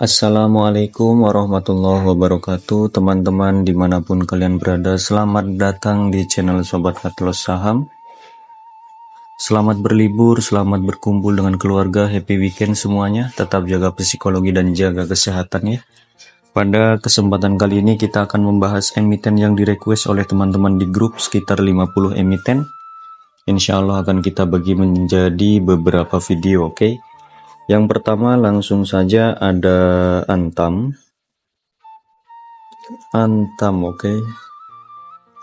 Assalamualaikum warahmatullahi wabarakatuh, teman-teman dimanapun kalian berada. Selamat datang di channel Sobat Atlos Saham. Selamat berlibur, selamat berkumpul dengan keluarga, happy weekend semuanya. Tetap jaga psikologi dan jaga kesehatan ya. Pada kesempatan kali ini kita akan membahas emiten yang direquest oleh teman-teman di grup, sekitar 50 emiten. Insya Allah akan kita bagi menjadi beberapa video, oke? Yang pertama langsung saja ada Antam. Oke.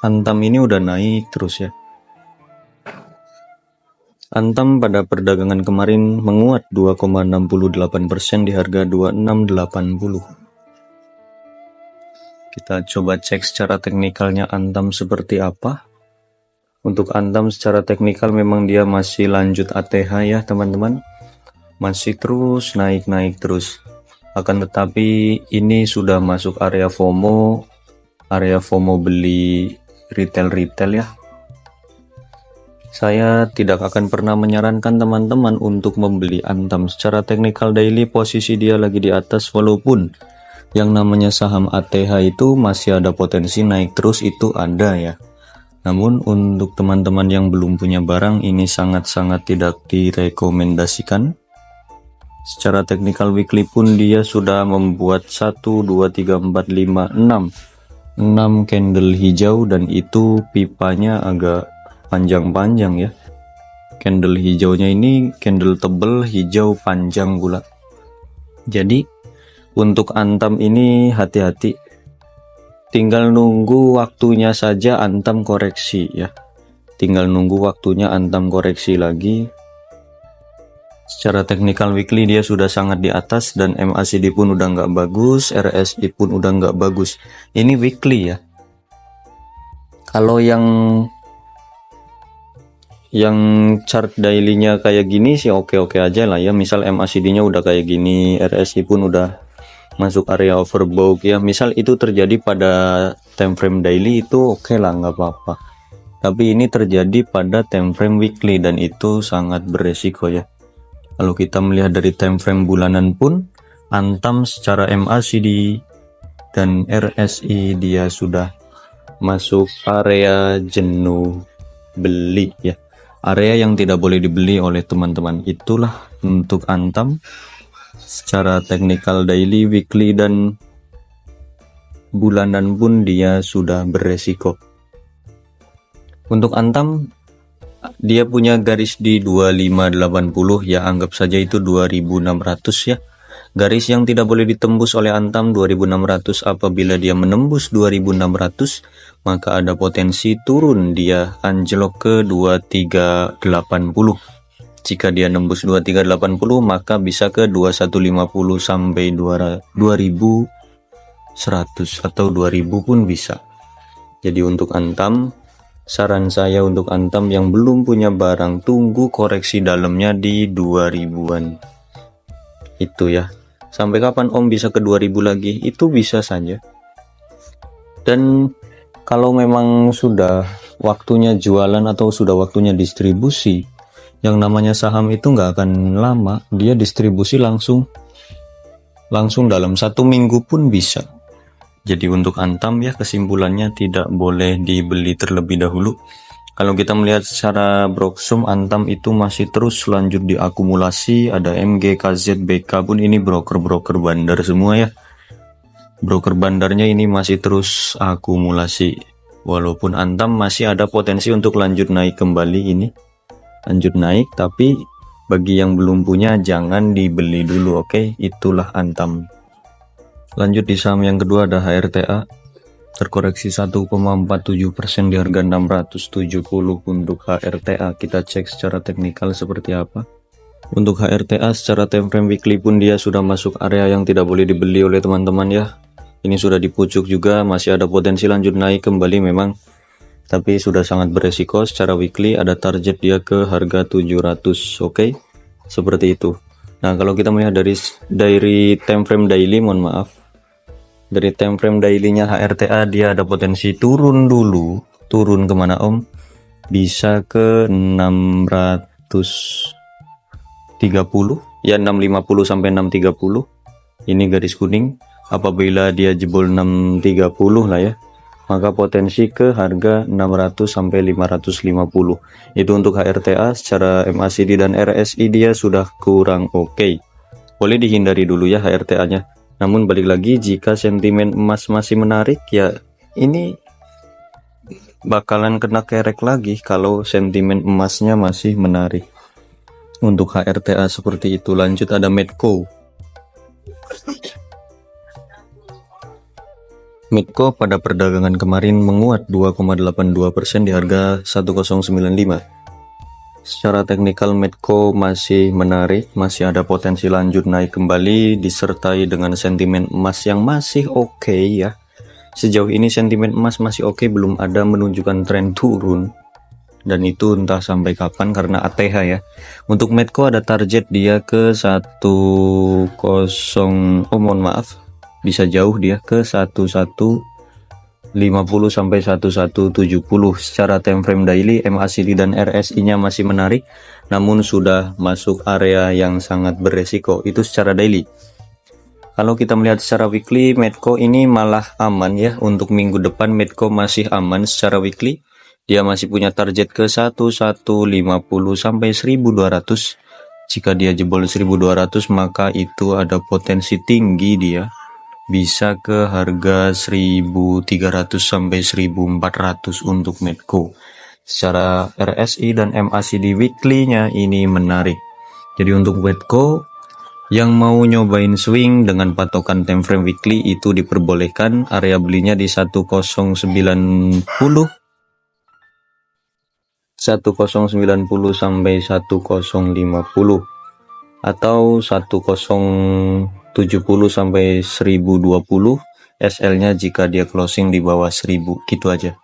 Antam ini udah naik terus ya. Antam pada perdagangan kemarin menguat 2,68% di harga 2680. Kita coba cek secara teknikalnya Antam seperti apa. Untuk Antam secara teknikal memang dia masih lanjut ATH ya teman-teman. Masih terus naik terus. Akan tetapi ini sudah masuk area FOMO beli retail ya. Saya tidak akan pernah menyarankan teman-teman untuk membeli Antam. Secara teknikal daily posisi dia lagi di atas, walaupun yang namanya saham ATH itu masih ada potensi naik terus, itu ada ya. Namun untuk teman-teman yang belum punya barang, ini sangat-sangat tidak direkomendasikan. Secara teknikal weekly pun dia sudah membuat 1, 2, 3, 4, 5, 6 candle hijau, dan itu pipanya agak panjang-panjang ya. Candle hijaunya ini candle tebel, hijau panjang pula. Jadi untuk Antam ini hati-hati. Tinggal nunggu waktunya saja Antam koreksi ya. Tinggal nunggu waktunya Antam koreksi lagi. Secara teknikal weekly dia sudah sangat di atas, dan MACD pun udah nggak bagus, RSI pun udah nggak bagus. Ini weekly ya. Kalau yang chart daily-nya kayak gini sih oke-oke aja lah ya. Misal MACD-nya udah kayak gini, RSI pun udah masuk area overbought ya. Misal itu terjadi pada time frame daily, itu oke lah, nggak apa-apa. Tapi ini terjadi pada time frame weekly, dan itu sangat beresiko ya. Kalau kita melihat dari time frame bulanan pun, Antam secara MACD dan RSI dia sudah masuk area jenuh beli ya. Area yang tidak boleh dibeli oleh teman-teman. Itulah untuk Antam. Secara teknikal daily, weekly, dan bulanan pun dia sudah beresiko. Untuk Antam, dia punya garis di 2580 ya, anggap saja itu 2600 ya. Garis yang tidak boleh ditembus oleh Antam 2600. Apabila dia menembus 2600, maka ada potensi turun, dia anjlok ke 2380. Jika dia nembus 2380, maka bisa ke 2150 sampai 2100 atau 2000 pun bisa. Jadi untuk Antam, saran saya untuk Antam yang belum punya barang, tunggu koreksi dalamnya di 2000-an. Itu ya. Sampai kapan Om bisa ke 2000 lagi? Itu bisa saja. Dan kalau memang sudah waktunya jualan atau sudah waktunya distribusi, yang namanya saham itu nggak akan lama. Dia distribusi langsung dalam 1 minggu pun bisa. Jadi untuk Antam ya, kesimpulannya tidak boleh dibeli terlebih dahulu. Kalau kita melihat secara Broksum, Antam itu masih terus lanjut diakumulasi. Ada MG, KZ, BK pun ini broker-broker bandar semua ya. Broker bandarnya ini masih terus akumulasi. Walaupun Antam masih ada potensi untuk lanjut naik kembali ini. Lanjut naik, tapi bagi yang belum punya jangan dibeli dulu, oke? Itulah Antam. Lanjut di saham yang kedua ada HRTA, terkoreksi 1,47% di harga 670 untuk HRTA. Kita cek secara teknikal seperti apa. Untuk HRTA secara time frame weekly pun dia sudah masuk area yang tidak boleh dibeli oleh teman-teman ya. Ini sudah di pucuk juga, masih ada potensi lanjut naik kembali memang, tapi sudah sangat beresiko. Secara weekly ada target dia ke harga 700, oke? Seperti itu. Nah, kalau kita melihat dari time frame daily, mohon maaf. Dari time frame daily-nya HRTA dia ada potensi turun dulu. Turun kemana Om? Bisa ke 630 ya, 650 sampai 630. ini garis kuning. Apabila dia jebol 630 lah ya, maka potensi ke harga 600 sampai 550. Itu untuk HRTA. Secara MACD dan RSI dia sudah kurang oke. Boleh dihindari dulu ya HRTA-nya. Namun balik lagi, jika sentimen emas masih menarik ya, ini bakalan kena kerek lagi kalau sentimen emasnya masih menarik. Untuk HRTA seperti itu. Lanjut ada Medco. Medco pada perdagangan kemarin menguat 2,82% di harga 1095. Secara teknikal Medco masih menarik, masih ada potensi lanjut naik kembali disertai dengan sentimen emas yang masih oke ya. Sejauh ini sentimen emas masih oke, belum ada menunjukkan tren turun. Dan itu entah sampai kapan karena ATH ya. Untuk Medco ada target dia ke bisa jauh dia ke 1150 sampai 1170. Secara time frame daily, MACD dan RSI nya masih menarik, namun sudah masuk area yang sangat beresiko. Itu secara daily. Kalau kita melihat secara weekly, Medco ini malah aman ya. Untuk minggu depan Medco masih aman secara weekly. Dia masih punya target ke 1150 sampai 1200. Jika dia jebol 1200 maka itu ada potensi tinggi dia bisa ke harga 1300 sampai 1400 untuk Medco. Secara RSI dan MACD weekly-nya ini menarik. Jadi untuk Medco yang mau nyobain swing dengan patokan time frame weekly itu diperbolehkan. Area belinya di 1090 sampai 1050 atau 1070 sampai 1020. SL-nya jika dia closing di bawah 1000, gitu aja.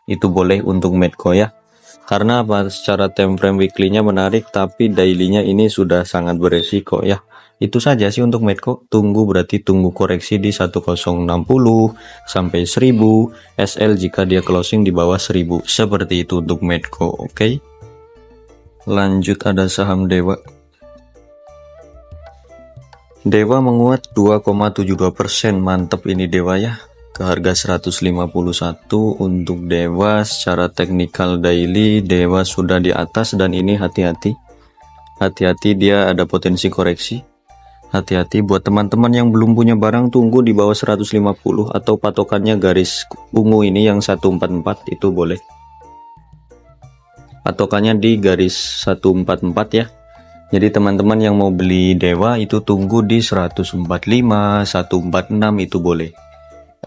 Itu boleh untuk Medco ya. Karena apa? Secara time frame weekly-nya menarik, tapi daily-nya ini sudah sangat beresiko ya. Itu saja sih untuk Medco. Berarti tunggu koreksi di 1060 sampai 1000. SL jika dia closing di bawah 1000. Seperti itu untuk Medco, oke? Lanjut ada saham Dewa. Dewa menguat 2,72%. Mantap ini Dewa ya. Ke harga 151 untuk Dewa. Secara teknikal daily Dewa sudah di atas dan ini hati-hati. Hati-hati, dia ada potensi koreksi. Hati-hati buat teman-teman yang belum punya barang, tunggu di bawah 150 atau patokannya garis ungu ini yang 144 itu boleh. Patokannya di garis 144 ya. Jadi teman-teman yang mau beli Dewa itu tunggu di 145, 146 itu boleh.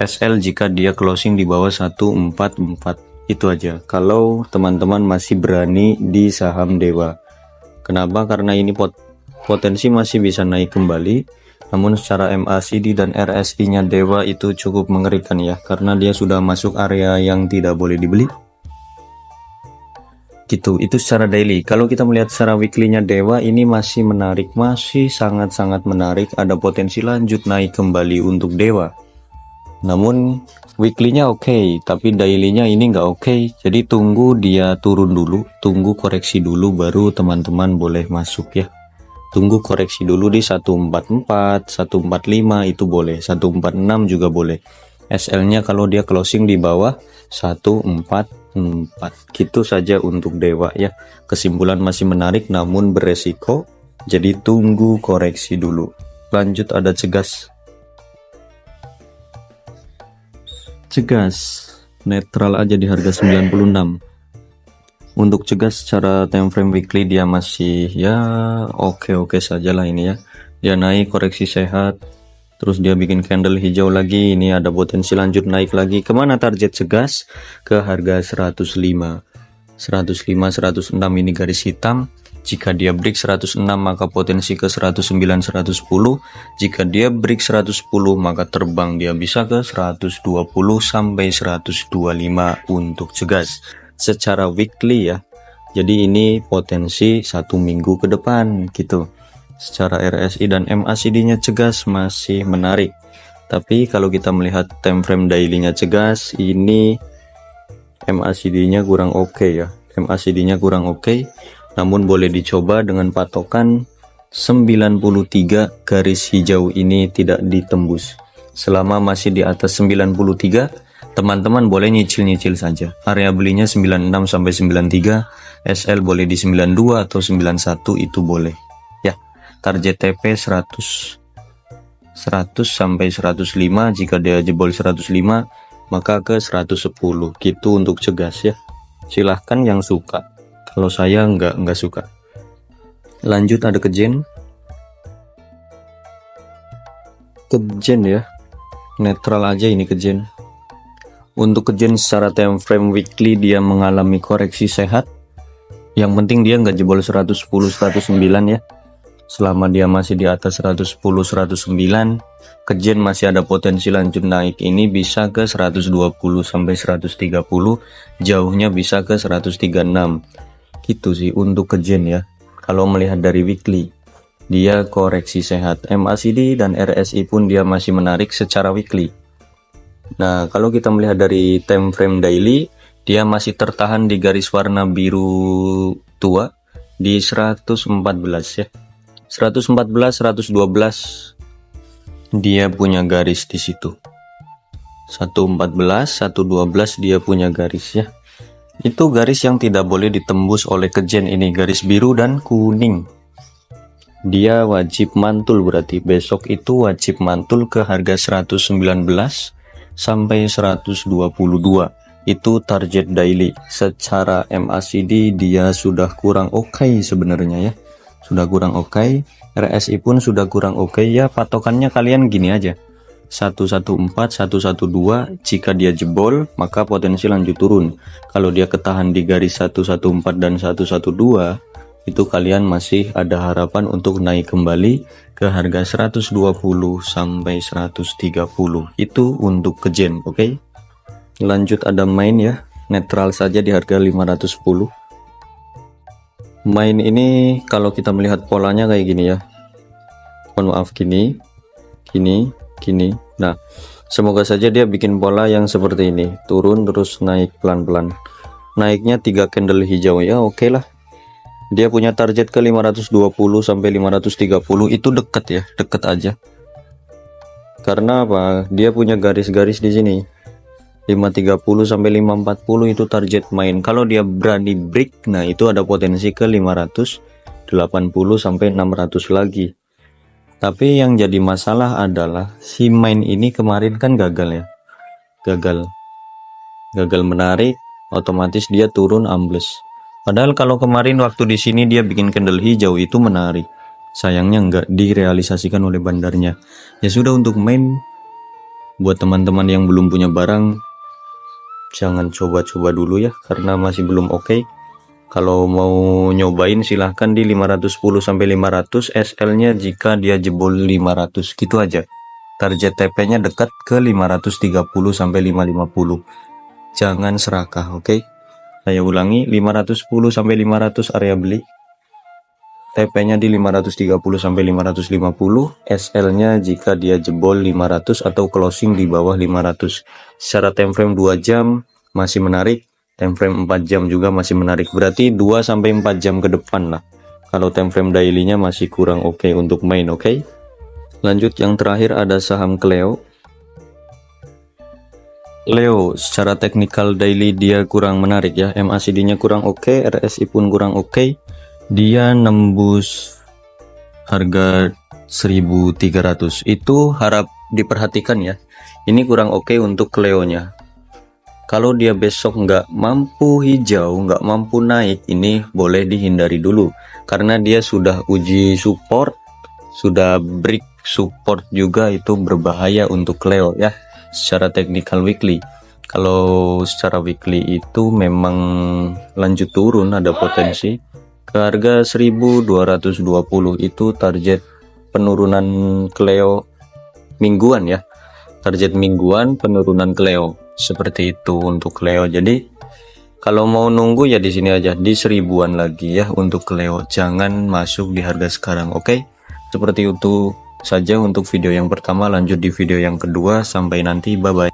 SL jika dia closing di bawah 144, itu aja. Kalau teman-teman masih berani di saham Dewa. Kenapa? Karena ini potensi masih bisa naik kembali. Namun secara MACD dan RSI-nya Dewa itu cukup mengerikan ya, karena dia sudah masuk area yang tidak boleh dibeli. Gitu, itu secara daily. Kalau kita melihat secara weekly-nya Dewa ini masih menarik, masih sangat-sangat menarik, ada potensi lanjut naik kembali untuk Dewa. Namun weekly-nya oke, tapi daily-nya ini nggak oke. Jadi tunggu dia turun dulu, tunggu koreksi dulu baru teman-teman boleh masuk ya. Tunggu koreksi dulu di 144, 145 itu boleh, 146 juga boleh. SL-nya kalau dia closing di bawah 144. Gitu saja untuk Dewa ya. Kesimpulan masih menarik namun beresiko. Jadi tunggu koreksi dulu. Lanjut ada Cegas. Cegas netral aja di harga 96. Untuk Cegas secara time frame weekly dia masih ya oke-oke saja lah ini ya. Dia naik koreksi sehat. Terus dia bikin candle hijau lagi, ini ada potensi lanjut naik lagi. Kemana target Cegas? Ke harga 105, 106 ini garis hitam. Jika dia break 106 maka potensi ke 109, 110. Jika dia break 110 maka terbang dia bisa ke 120 sampai 125 untuk Cegas. Secara weekly ya. Jadi ini potensi 1 minggu ke depan gitu. Secara RSI dan MACD-nya Cegas masih menarik. Tapi kalau kita melihat time frame daily-nya Cegas, ini MACD-nya kurang oke ya. MACD-nya kurang oke. Namun boleh dicoba dengan patokan 93 garis hijau ini tidak ditembus. Selama masih di atas 93, teman-teman boleh nyicil-nyicil saja. Area belinya 96 sampai 93, SL boleh di 92 atau 91 itu boleh. Ya, target TP 100 sampai 105, jika dia jebol 105 maka ke 110 gitu untuk cegas ya. Silahkan yang suka, kalau saya nggak suka. Lanjut ada kejen ya, netral aja ini kejen. Untuk kejen secara time frame weekly dia mengalami koreksi sehat. Yang penting dia nggak jebol 110 109 ya. Selama dia masih di atas 110 109, kejen masih ada potensi lanjut naik, ini bisa ke 120 sampai 130, jauhnya bisa ke 136. Gitu sih untuk kejen ya. Kalau melihat dari weekly, dia koreksi sehat. MACD dan RSI pun dia masih menarik secara weekly. Nah, kalau kita melihat dari time frame daily, dia masih tertahan di garis warna biru tua di 114 ya. 114, 112 dia punya garis di situ. 114, 112 dia punya garis ya. Itu garis yang tidak boleh ditembus oleh kejen ini, garis biru dan kuning. Dia wajib mantul, berarti besok itu wajib mantul ke harga 119 sampai 122. Itu target daily. Secara MACD dia sudah kurang oke sebenarnya ya. Sudah kurang oke. RSI pun sudah kurang oke ya. Patokannya kalian gini aja. 114, 112, jika dia jebol maka potensi lanjut turun. Kalau dia ketahan di garis 114 dan 112, itu kalian masih ada harapan untuk naik kembali ke harga 120 sampai 130. Itu untuk kejen, oke? Lanjut ada main ya, netral saja di harga 510. Main ini kalau kita melihat polanya kayak gini ya. Mohon maaf, gini. Nah, semoga saja dia bikin pola yang seperti ini, turun terus naik pelan-pelan. Naiknya 3 candle hijau ya, oke lah. Dia punya target ke 520 sampai 530, itu deket ya, deket aja. Karena apa? Dia punya garis-garis di sini. 530 sampai 540 itu target main. Kalau dia berani break, nah itu ada potensi ke 580 sampai 600 lagi. Tapi yang jadi masalah adalah si main ini kemarin kan gagal ya. Gagal menarik, otomatis dia turun ambles. Padahal kalau kemarin waktu di sini dia bikin candle hijau itu menarik. Sayangnya nggak direalisasikan oleh bandarnya. Ya sudah, untuk main buat teman-teman yang belum punya barang, jangan coba-coba dulu ya, karena masih belum oke. Kalau mau nyobain silahkan di 510 sampai 500, SL-nya jika dia jebol 500, gitu aja. Target TP-nya dekat ke 530 sampai 550. Jangan serakah, oke? Saya ulangi, 510 sampai 500 area beli. TP-nya di 530 sampai 550, SL-nya jika dia jebol 500 atau closing di bawah 500. Secara time frame 2 jam masih menarik, time frame 4 jam juga masih menarik. Berarti 2 sampai 4 jam ke depan lah. Kalau time frame daily-nya masih kurang oke untuk main, oke? Lanjut yang terakhir ada saham Cleo. Leo secara technical daily dia kurang menarik ya. MACD-nya kurang oke, RSI pun kurang oke. Dia nembus harga 1300, itu harap diperhatikan ya. Ini kurang oke untuk Cleo-nya. Kalau dia besok nggak mampu hijau, nggak mampu naik, ini boleh dihindari dulu, karena dia sudah uji support, sudah break support juga, itu berbahaya untuk Cleo ya. Secara technical weekly, kalau secara weekly itu memang lanjut turun, ada potensi ke harga 1220. Itu target penurunan Cleo mingguan ya, target mingguan penurunan Cleo, seperti itu untuk Cleo. Jadi kalau mau nunggu ya di sini aja, di 1000-an lagi ya untuk Cleo, jangan masuk di harga sekarang, oke? Seperti itu saja untuk video yang pertama, lanjut di video yang kedua. Sampai nanti, bye bye.